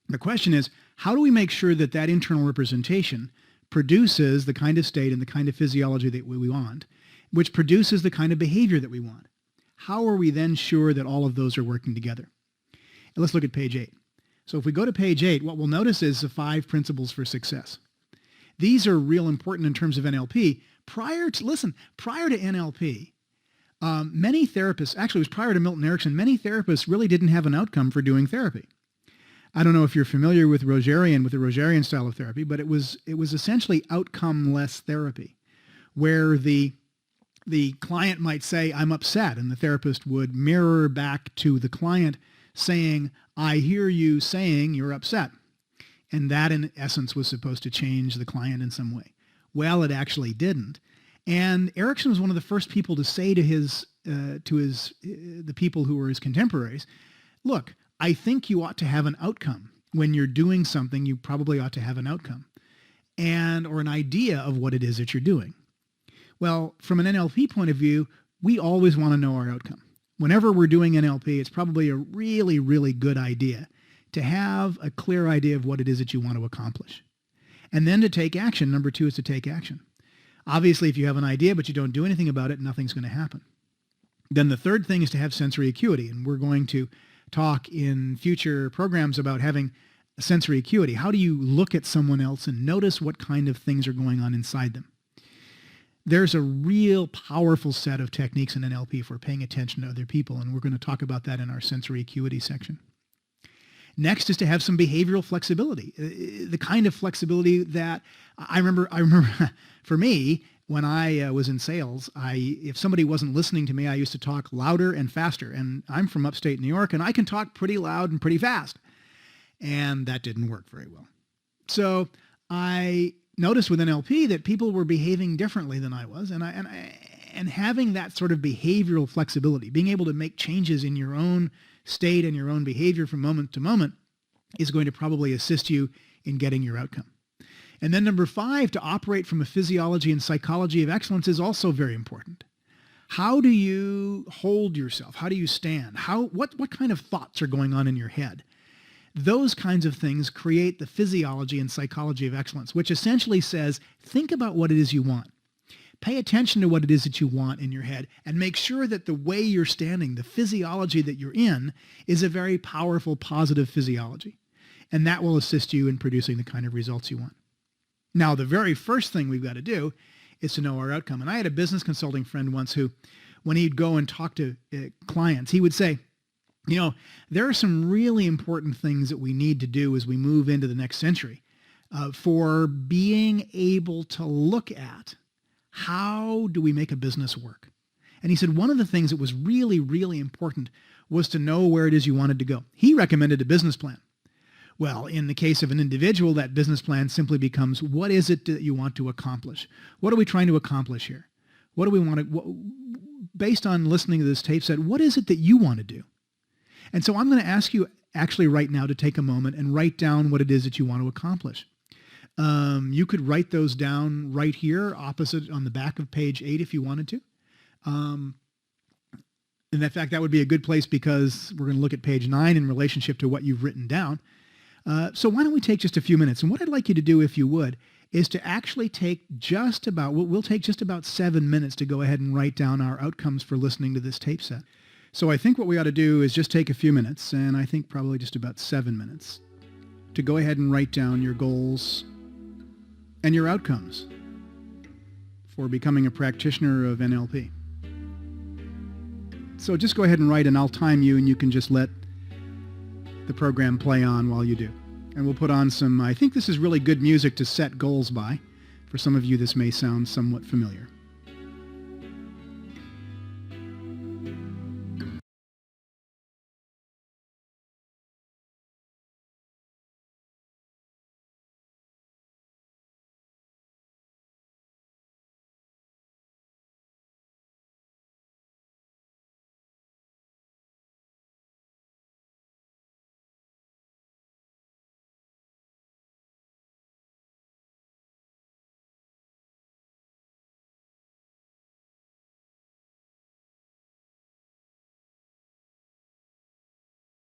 The question is, how do we make sure that that internal representation produces the kind of state and the kind of physiology that we want, which produces the kind of behavior that we want? How are we then sure that all of those are working together? And let's look at page 8. So if we go to page 8, what we'll notice is the 5 principles for success. These are real important in terms of NLP. Prior to NLP, many therapists, actually it was prior to Milton Erickson, many therapists really didn't have an outcome for doing therapy. I don't know if you're familiar with the Rogerian style of therapy, but it was essentially outcome-less therapy, where the client might say, I'm upset, and the therapist would mirror back to the client saying, I hear you saying you're upset. And that, in essence, was supposed to change the client in some way. Well, it actually didn't. And Erickson was one of the first people to say to the people who were his contemporaries, look, I think you ought to have an outcome. When you're doing something, you probably ought to have an outcome or an idea of what it is that you're doing. Well, from an NLP point of view, we always want to know our outcome. Whenever we're doing NLP, it's probably a really, really good idea to have a clear idea of what it is that you want to accomplish. And then to take action. Number 2 is to take action. Obviously, if you have an idea but you don't do anything about it, nothing's going to happen. Then the third thing is to have sensory acuity. And we're going to talk in future programs about having sensory acuity. How do you look at someone else and notice what kind of things are going on inside them? There's a real powerful set of techniques in NLP for paying attention to other people, and we're going to talk about that in our sensory acuity section. Next is to have some behavioral flexibility, the kind of flexibility that I remember for me, when I was in sales, if somebody wasn't listening to me, I used to talk louder and faster. And I'm from upstate New York, and I can talk pretty loud and pretty fast. And that didn't work very well. So I noticed with NLP that people were behaving differently than I was. And having that sort of behavioral flexibility, being able to make changes in your own state and your own behavior from moment to moment, is going to probably assist you in getting your outcome. And then number 5, to operate from a physiology and psychology of excellence is also very important. How do you hold yourself? How do you stand? What kind of thoughts are going on in your head? Those kinds of things create the physiology and psychology of excellence, which essentially says, think about what it is you want. Pay attention to what it is that you want in your head, and make sure that the way you're standing, the physiology that you're in, is a very powerful, positive physiology. And that will assist you in producing the kind of results you want. Now, the very first thing we've got to do is to know our outcome. And I had a business consulting friend once who, when he'd go and talk to clients, he would say, you know, there are some really important things that we need to do as we move into the next century for being able to look at how do we make a business work. And he said one of the things that was really, really important was to know where it is you wanted to go. He recommended a business plan. Well, in the case of an individual, that business plan simply becomes, what is it that you want to accomplish? What are we trying to accomplish here? What do we want to, based on listening to this tape set, what is it that you want to do? And so I'm going to ask you actually right now to take a moment and write down what it is that you want to accomplish. You could write those down right here, opposite on the back of page 8 if you wanted to. And in fact, that would be a good place because we're going to look at page 9 in relationship to what you've written down. So why don't we take just a few minutes? And what I'd like you to do, if you would, is to actually take we'll take just about 7 minutes to go ahead and write down our outcomes for listening to this tape set. So I think what we ought to do is just take a few minutes, and I think probably just about 7 minutes, to go ahead and write down your goals and your outcomes for becoming a practitioner of NLP. So just go ahead and write, and I'll time you, and you can just let the program play on while you do. And we'll put on some, I think this is really good music to set goals by. For some of you, this may sound somewhat familiar.